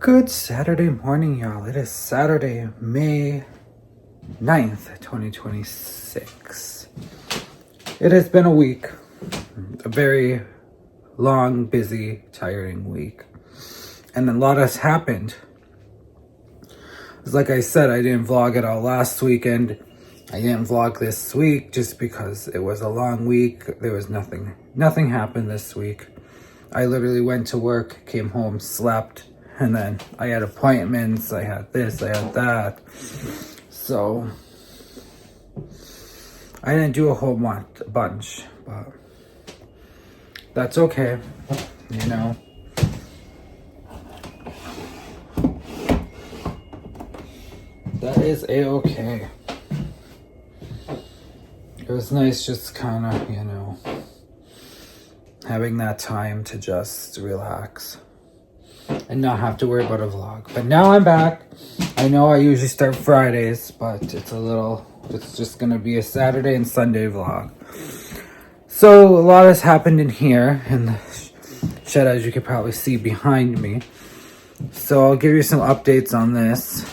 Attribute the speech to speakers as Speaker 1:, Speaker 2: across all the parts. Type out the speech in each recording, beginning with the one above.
Speaker 1: Good Saturday morning, y'all. It is Saturday, May 9th, 2026. It has been a week. A very long, busy, tiring week. And a lot has happened. Like I said, I didn't vlog it all last weekend. I didn't vlog this week just because it was a long week. There was nothing happened this week. I literally went to work, came home, slept, and then I had appointments, I had this, I had that. So I didn't do a whole bunch, but that's okay, you know. That is a-okay. It was nice just kind of, you know, having that time to just relax and not have to worry about a vlog. But now I'm back. I know I usually start Fridays, but it's just gonna be a Saturday and Sunday vlog. So a lot has happened in here in the shed, as you can probably see behind me. So I'll give you some updates on this.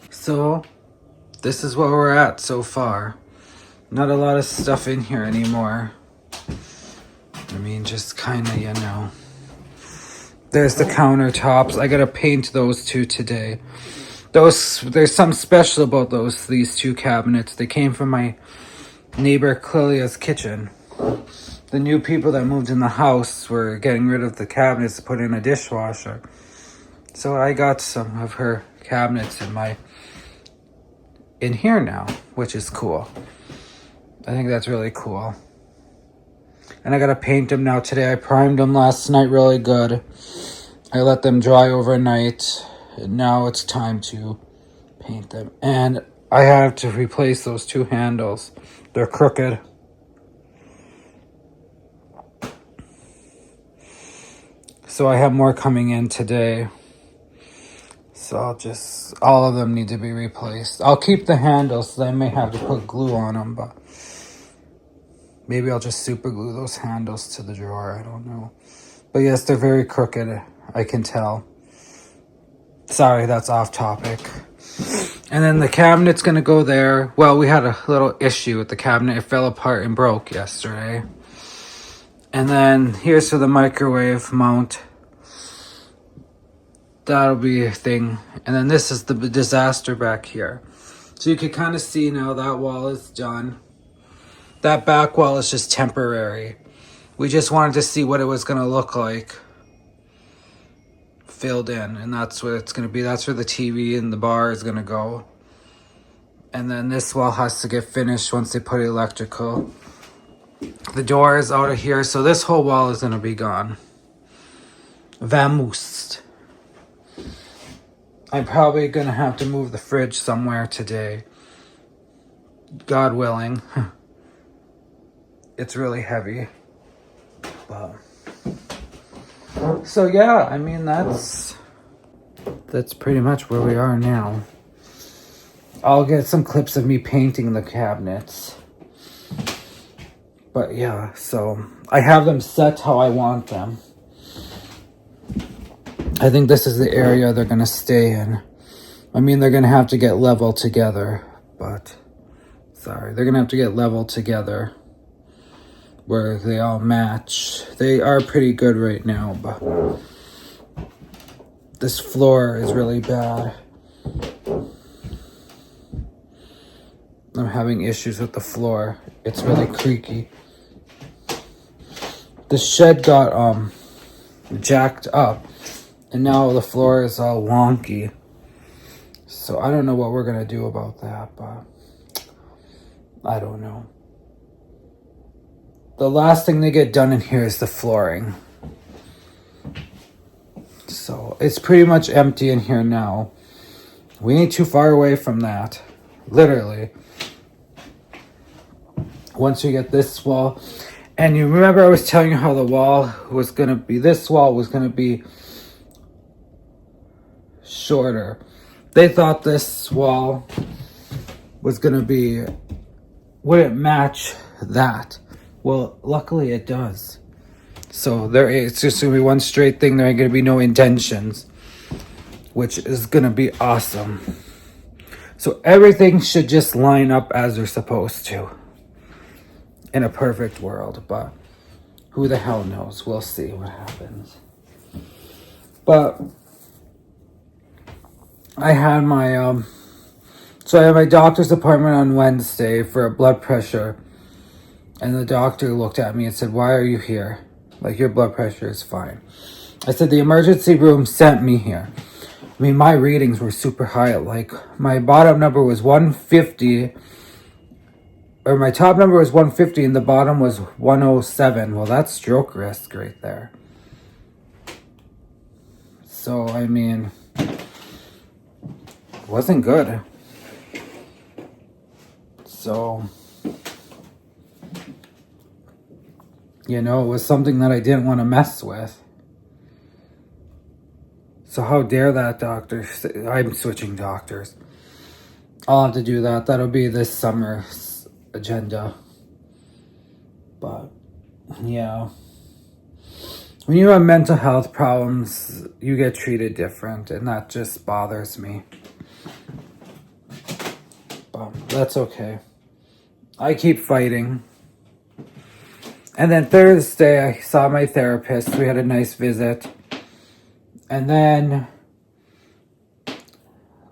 Speaker 1: So this is where we're at so far. Not a lot of stuff in here anymore. I mean, just kind of, you know. There's the countertops. I gotta paint those two today. There's something special about these two cabinets. They came from my neighbor Clelia's kitchen. The new people that moved in the house were getting rid of the cabinets to put in a dishwasher. So I got some of her cabinets in here now, which is cool. I think that's really cool. And I gotta paint them now today. I primed them last night really good. I let them dry overnight. And now it's time to paint them. And I have to replace those two handles. They're crooked. So I have more coming in today. So all of them need to be replaced. I'll keep the handles, so I may have to put glue on them, but maybe I'll just super glue those handles to the drawer. I don't know. But yes, they're very crooked. I can tell. Sorry, that's off topic. And then the cabinet's going to go there. Well, we had a little issue with the cabinet. It fell apart and broke yesterday. And then here's for the microwave mount. That'll be a thing. And then this is the disaster back here. So you can kind of see now that wall is done. That back wall is just temporary. We just wanted to see what it was going to look like filled in, and that's what it's going to be. That's where the TV and the bar is going to go. And then this wall has to get finished once they put electrical. The door is out of here, so this whole wall is going to be gone. Vamoosed. I'm probably going to have to move the fridge somewhere today. God willing. It's really heavy. But so yeah, I mean that's pretty much where we are now. I'll get some clips of me painting the cabinets. But yeah, so I have them set how I want them. I think this is the area they're gonna stay in. I mean, they're gonna have to get level together, but they're gonna have to get level together where they all match. They are pretty good right now, but this floor is really bad. I'm having issues with the floor. It's really creaky. The shed got jacked up, and now the floor is all wonky. So I don't know what we're gonna do about that, but I don't know. The last thing to get done in here is the flooring. So it's pretty much empty in here now. We ain't too far away from that. Literally. Once we get this wall. And you remember I was telling you how the wall was going to be, this wall was going to be shorter. They thought this wall was going to be, wouldn't match that. Well, luckily it does. So it's just going to be one straight thing. There ain't going to be no indentions, which is going to be awesome. So everything should just line up as they're supposed to. In a perfect world, but who the hell knows? We'll see what happens. But I had my so I had my doctor's appointment on Wednesday for a blood pressure, and the doctor looked at me and said, "Why are you here? Like, your blood pressure is fine." I said, "The emergency room sent me here." I mean, my readings were super high. Like, my bottom number was 150. Or my top number was 150 and the bottom was 107. Well, that's stroke risk right there. So, I mean, it wasn't good. So, you know, it was something that I didn't want to mess with. So how dare that doctor? I'm switching doctors. I'll have to do that. That'll be this summer's agenda. But yeah, when you have mental health problems, you get treated different, and that just bothers me. But that's okay. I keep fighting. And then Thursday I saw my therapist. We had a nice visit. And then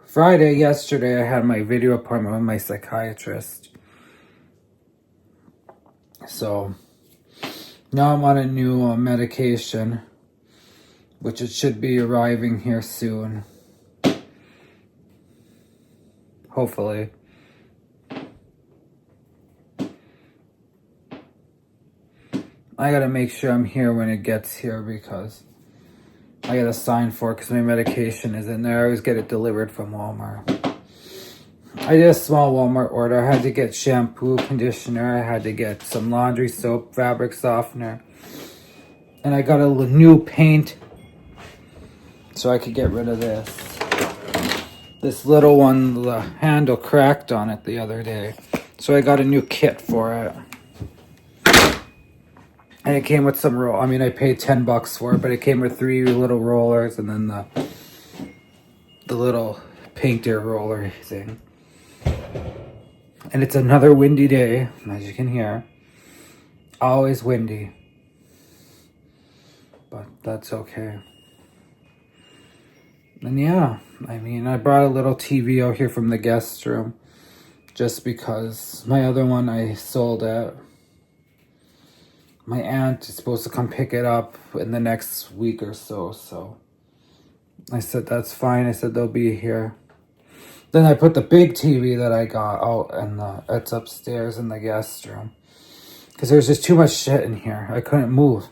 Speaker 1: Friday, yesterday, I had my video appointment with my psychiatrist. So now I'm on a new medication, which it should be arriving here soon. Hopefully. I gotta make sure I'm here when it gets here because I gotta sign for it because my medication is in there. I always get it delivered from Walmart. I did a small Walmart order. I had to get shampoo, conditioner. I had to get some laundry soap, fabric softener. And I got a new paint so I could get rid of this. This little one, the handle cracked on it the other day. So I got a new kit for it. And it came with some I mean, I paid $10 for it, but it came with 3 little rollers and then the little painter roller thing. And it's another windy day, as you can hear. Always windy. But that's okay. And yeah, I mean, I brought a little TV out here from the guest room. Just because my other one, I sold it. My aunt is supposed to come pick it up in the next week or so. So I said, that's fine. I said, they'll be here. Then I put the big TV that I got out and it's upstairs in the guest room. Because there's just too much shit in here. I couldn't move.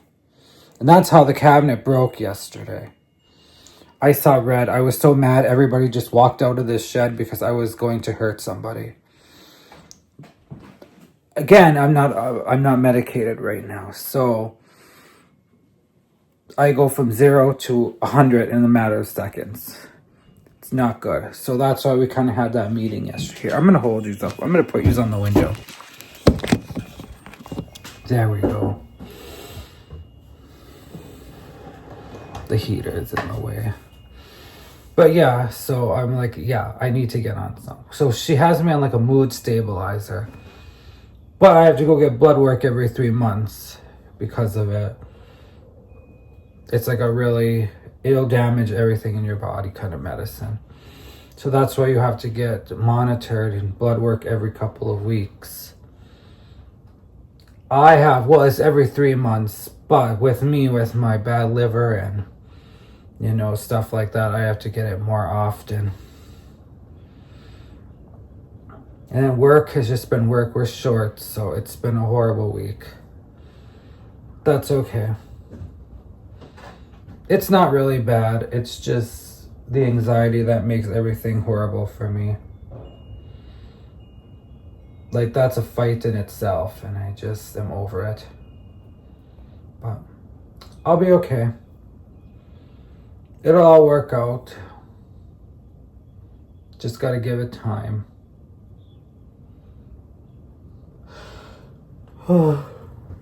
Speaker 1: And that's how the cabinet broke yesterday. I saw red. I was so mad everybody just walked out of this shed because I was going to hurt somebody. Again, I'm not medicated right now. So I go from 0 to 100 in a matter of seconds. It's not good. So that's why we kind of had that meeting yesterday. Here, I'm going to hold you up. I'm going to put you on the window. There we go. The heater is in the way. But yeah, so I'm like, yeah, I need to get on some. So she has me on like a mood stabilizer. But I have to go get blood work every 3 months because of it. It's like it'll damage everything in your body kind of medicine. So that's why you have to get monitored and blood work every couple of weeks. It's every 3 months, but with my bad liver and, stuff like that, I have to get it more often. And then work has just been work. We're short, so it's been a horrible week. That's okay. It's not really bad. It's just the anxiety that makes everything horrible for me. Like, that's a fight in itself, and I just am over it. But I'll be okay. It'll all work out. Just gotta give it time.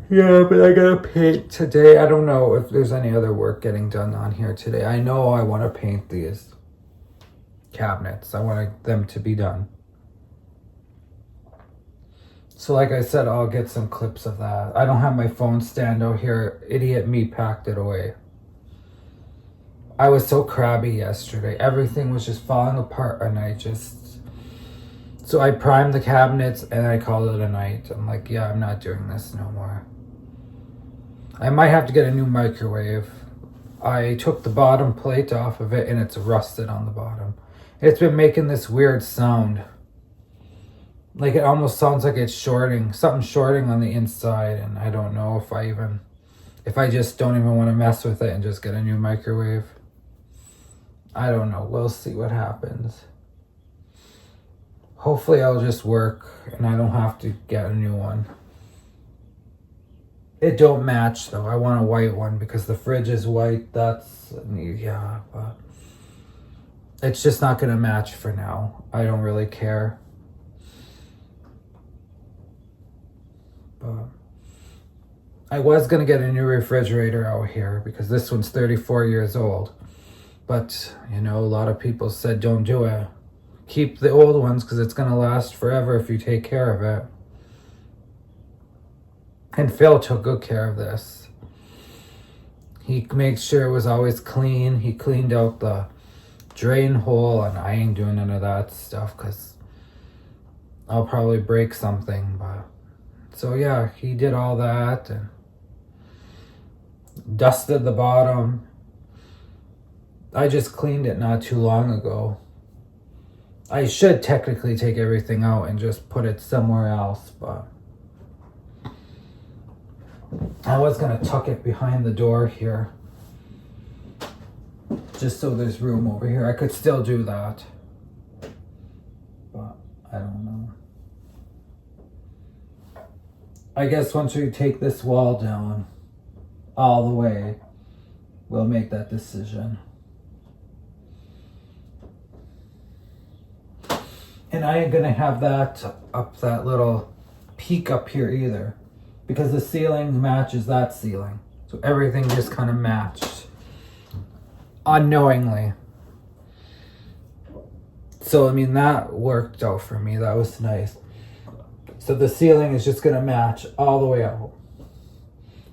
Speaker 1: Yeah, but I gotta paint today. I don't know if there's any other work getting done on here today. I know I want to paint these cabinets. I want them to be done. So like I said, I'll get some clips of that. I don't have my phone stand out here. Idiot me packed it away. I was so crabby yesterday. Everything was just falling apart, and so I primed the cabinets and I called it a night. I'm like, yeah, I'm not doing this no more. I might have to get a new microwave. I took the bottom plate off of it and it's rusted on the bottom. It's been making this weird sound. Like, it almost sounds like it's shorting. Something's shorting on the inside, and I don't know if I just don't even want to mess with it and just get a new microwave. I don't know. We'll see what happens. Hopefully it'll just work and I don't have to get a new one. It don't match though. I want a white one because the fridge is white. But it's just not going to match for now. I don't really care. But I was going to get a new refrigerator out here because this one's 34 years old. But, a lot of people said don't do it. Keep the old ones because it's going to last forever if you take care of it. And Phil took good care of this. He made sure it was always clean. He cleaned out the drain hole, and I ain't doing none of that stuff because I'll probably break something. So yeah, he did all that and dusted the bottom. I just cleaned it not too long ago. I should technically take everything out and just put it somewhere else, but I was going to tuck it behind the door here. Just so there's room over here. I could still do that. But I don't know. I guess once we take this wall down all the way, we'll make that decision. And I ain't gonna have that little peak up here either, because the ceiling matches that ceiling. So everything just kind of matched unknowingly. So, that worked out for me. That was nice. So the ceiling is just gonna match all the way out.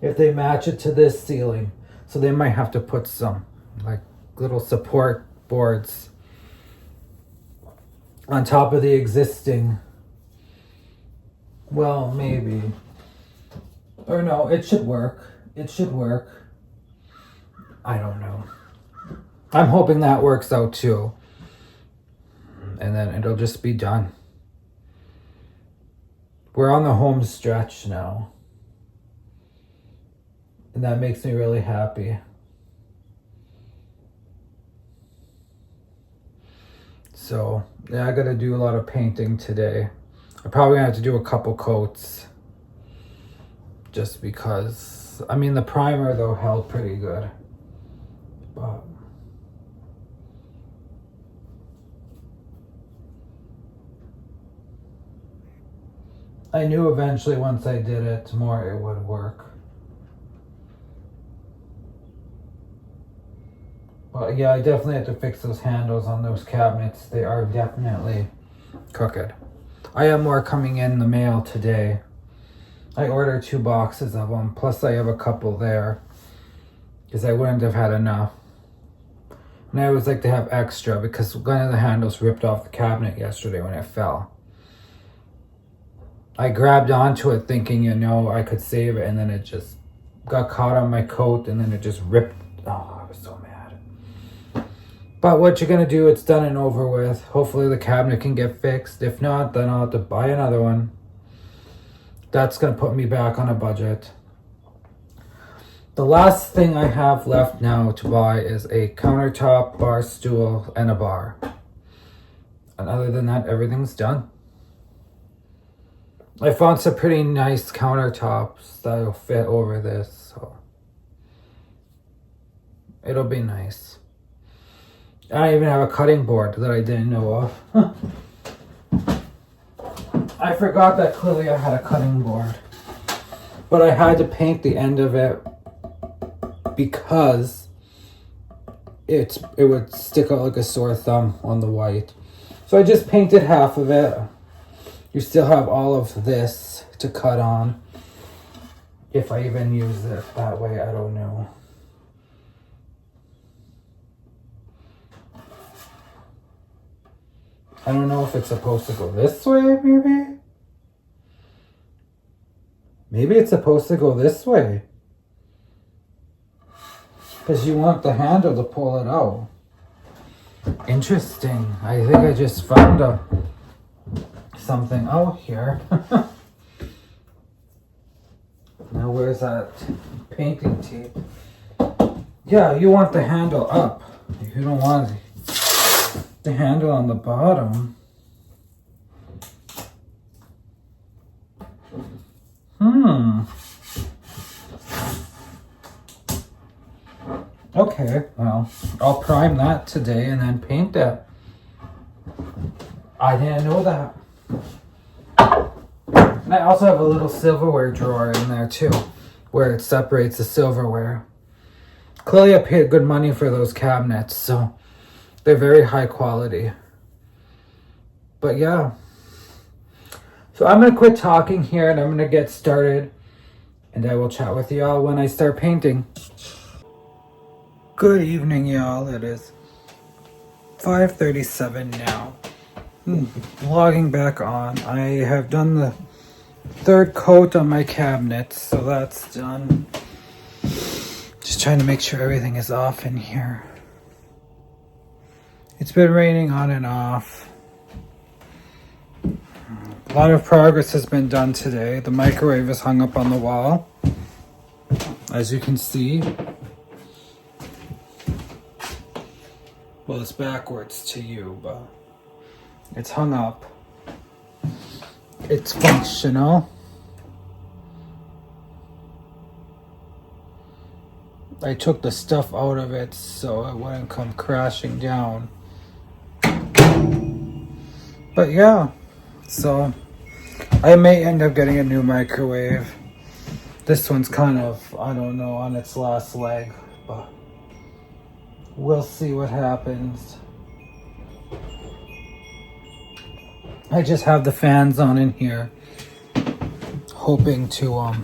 Speaker 1: If they match it to this ceiling, so they might have to put some little support boards on top of the existing. Well, maybe. Or no, it should work. It should work. I don't know. I'm hoping that works out too. And then it'll just be done. We're on the home stretch now. And that makes me really happy. So, yeah, I gotta do a lot of painting today. I'm probably gonna have to do a couple coats. Just because, the primer though held pretty good. But I knew eventually once I did it more it would work. But yeah, I definitely have to fix those handles on those cabinets. They are definitely crooked. I have more coming in the mail today. I ordered 2 boxes of them, plus I have a couple there, because I wouldn't have had enough. And I always like to have extra because one of the handles ripped off the cabinet yesterday when it fell. I grabbed onto it thinking, I could save it, and then it just got caught on my coat, and then it just ripped. Oh, I was so mad. But what you're gonna do, it's done and over with. Hopefully the cabinet can get fixed. If not, then I'll have to buy another one. That's gonna put me back on a budget. The last thing I have left now to buy is a countertop, bar stool, and a bar. And other than that, everything's done. I found some pretty nice countertops that'll fit over this, so it'll be nice. I even have a cutting board that I didn't know of. I forgot that Clelia had a cutting board, but I had to paint the end of it because it would stick out like a sore thumb on the white. So I just painted half of it. You still have all of this to cut on. If I even use it that way, I don't know. I don't know if it's supposed to go this way, maybe? Maybe it's supposed to go this way. Because you want the handle to pull it out. Interesting. I think I just found something out here. Now where's that painting tape? Yeah, you want the handle up. You don't want the handle on the bottom. Okay, well, I'll prime that today and then paint it. I didn't know that. And I also have a little silverware drawer in there too, where it separates the silverware. Clearly I paid good money for those cabinets, so they're very high quality. But yeah. So I'm going to quit talking here and I'm going to get started. And I will chat with y'all when I start painting. Good evening, y'all. It is 5:37 now. Logging back on. I have done the third coat on my cabinets, so that's done. Just trying to make sure everything is off in here. It's been raining on and off. A lot of progress has been done today. The microwave is hung up on the wall, as you can see. Well, it's backwards to you, but it's hung up. It's functional. I took the stuff out of it so it wouldn't come crashing down. But yeah, so I may end up getting a new microwave. This one's kind of, I don't know, on its last leg, but we'll see what happens. I just have the fans on in here, hoping to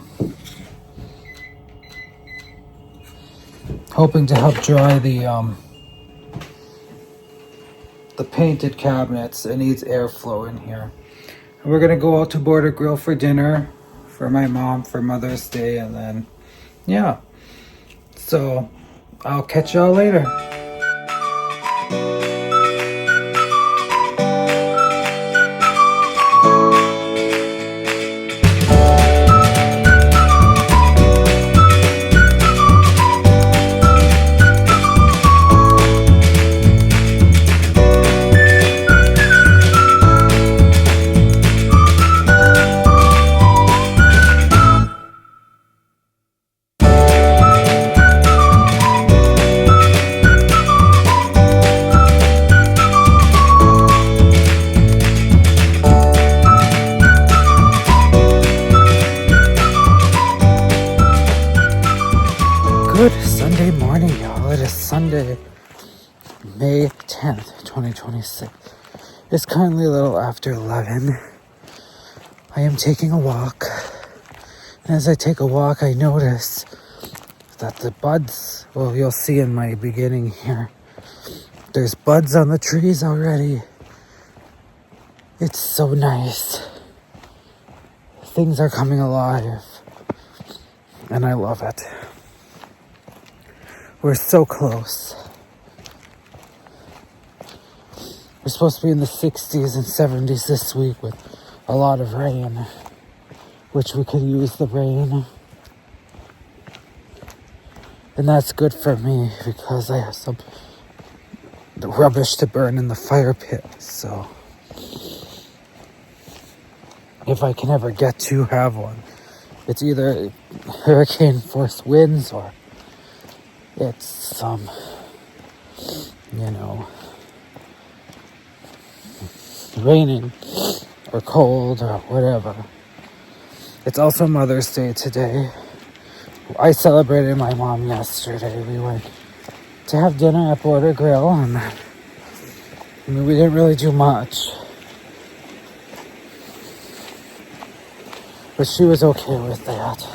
Speaker 1: help dry the painted cabinets. It needs airflow in here. And we're gonna go out to Border Grill for dinner for my mom for Mother's Day, and then yeah. So I'll catch y'all later. Good Sunday morning, y'all. It is Sunday, May 10th, 2026. It's currently a little after 11. I am taking a walk. And as I take a walk, I notice that the buds, well, you'll see in my beginning here, There's buds on the trees already. It's so nice. Things are coming alive. And I love it. We're so close. We're supposed to be in the 60s and 70s this week with a lot of rain, which we could use the rain. And that's good for me because I have some rubbish to burn in the fire pit. So if I can ever get to have one, it's either hurricane force winds or it's some, raining or cold or whatever. It's also Mother's Day today. I celebrated my mom yesterday. We went to have dinner at Border Grill, and we didn't really do much. But she was okay with that.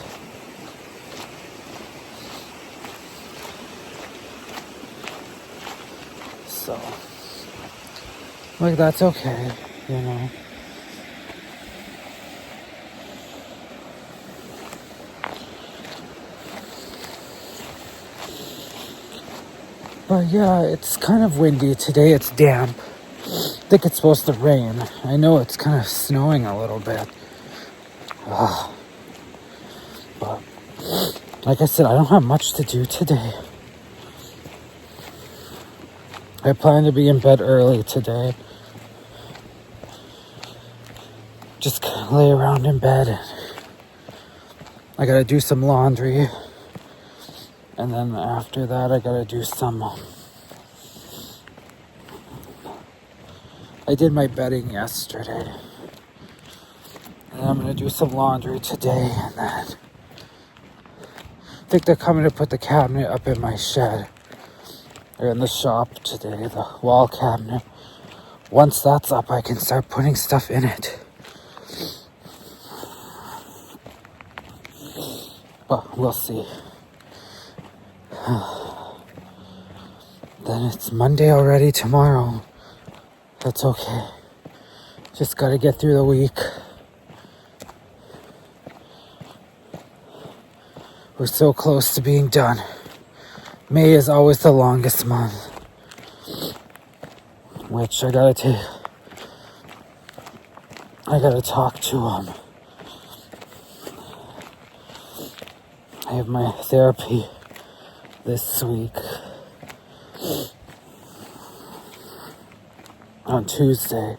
Speaker 1: So, that's okay, But yeah, it's kind of windy today. It's damp. I think it's supposed to rain. I know it's kind of snowing a little bit. But like I said, I don't have much to do today. I plan to be in bed early today. Just lay around in bed. I gotta do some laundry. And then after that, I gotta do some... I did my bedding yesterday. And I'm gonna do some laundry today. And then... I think they're coming to put the cabinet up in my shed. Or in the shop today, the wall cabinet. Once that's up, I can start putting stuff in it. But we'll see. Then it's Monday already tomorrow. That's okay. Just gotta get through the week. We're so close to being done. May is always the longest month. Which I gotta talk to I have my therapy this week on Tuesday.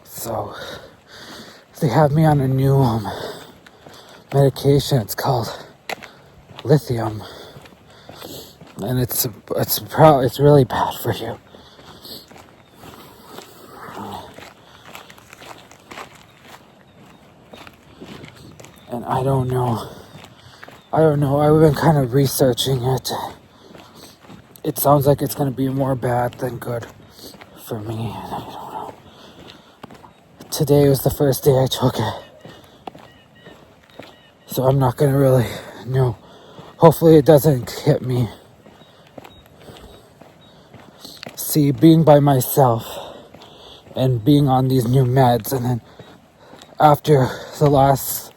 Speaker 1: So they have me on a new medication. It's called lithium. And it's really bad for you. And I don't know. I've been kind of researching it. It sounds like it's going to be more bad than good for me. And I don't know. Today was the first day I took it. So I'm not going to really know. Hopefully it doesn't hit me. See, being by myself and being on these new meds, and then after the last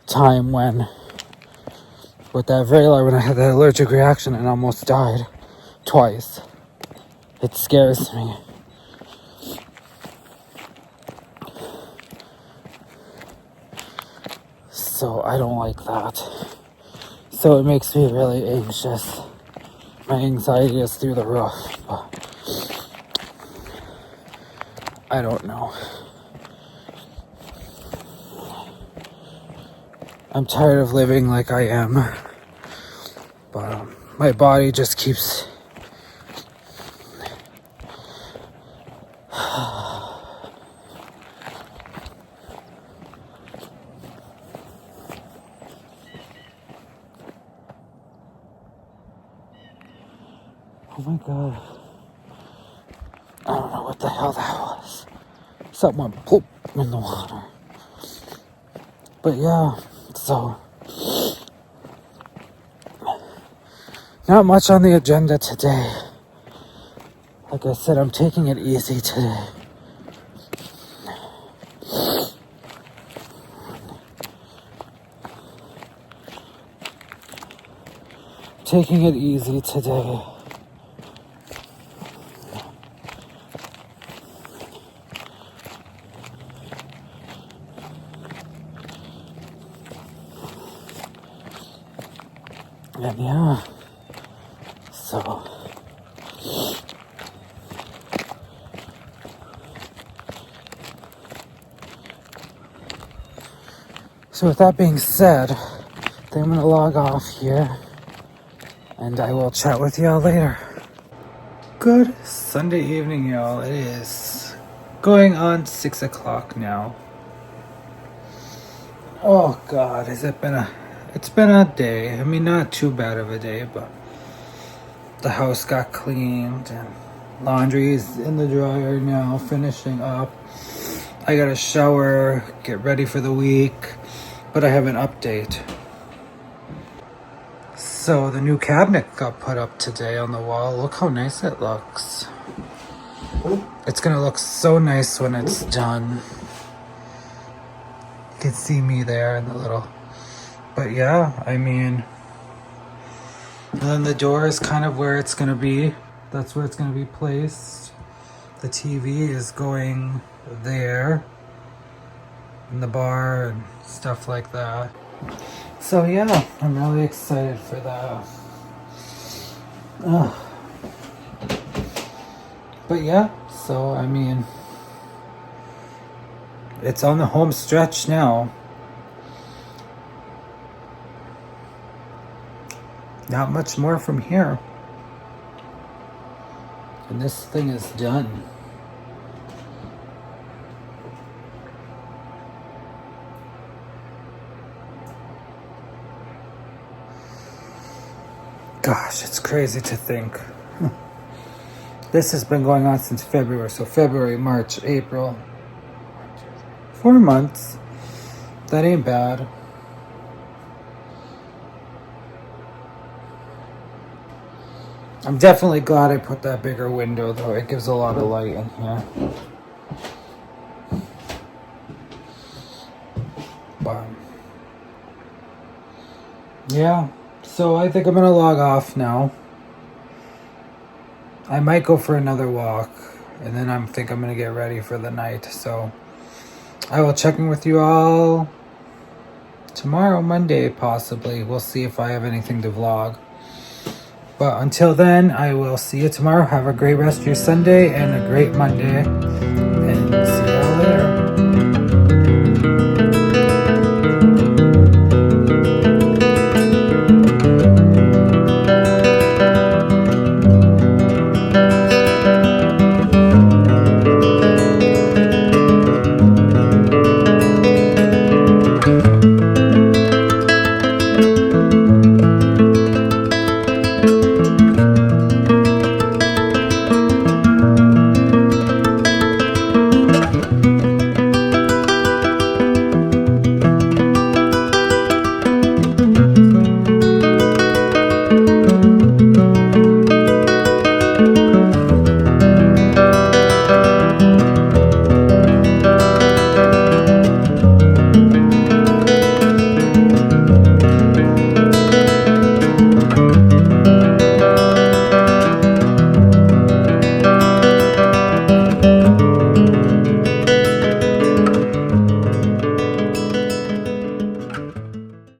Speaker 1: time with that Vraylar, when I had that allergic reaction and almost died twice, it scares me. So I don't like that. So it makes me really anxious. My anxiety is through the roof, but I don't know. I'm tired of living like I am, but my body just keeps... Oh my god. I don't know what the hell that was. Something went poop in the water. But yeah, so not much on the agenda today. Like I said, I'm taking it easy today. Taking it easy today. And yeah, so with that being said, then I'm gonna log off here and I will chat with y'all later. Good Sunday evening, y'all. It is going on 6 o'clock now. Oh God, it's been a day. I mean, not too bad of a day, but the house got cleaned and laundry is in the dryer now, finishing up. I gotta shower, get ready for the week, but I have an update. So the new cabinet got put up today on the wall. Look how nice it looks. It's gonna look so nice when it's done. You can see me there in the little, but yeah, I mean, and then the door is kind of where it's gonna be. That's where it's gonna be placed. The TV is going there in the bar and stuff like that. So yeah, I'm really excited for that. But yeah, so I mean, it's on the home stretch now. Not much more from here. And this thing is done. Gosh, it's crazy to think. This has been going on since February. So February, March, April. 4 months. That ain't bad. I'm definitely glad I put that bigger window though. It gives a lot of light in here. But yeah, so I think I'm gonna log off now. I might go for another walk and then I'm gonna get ready for the night. So I will check in with you all tomorrow, Monday possibly. We'll see if I have anything to vlog. But until then, I will see you tomorrow. Have a great rest of your Sunday and a great Monday. And see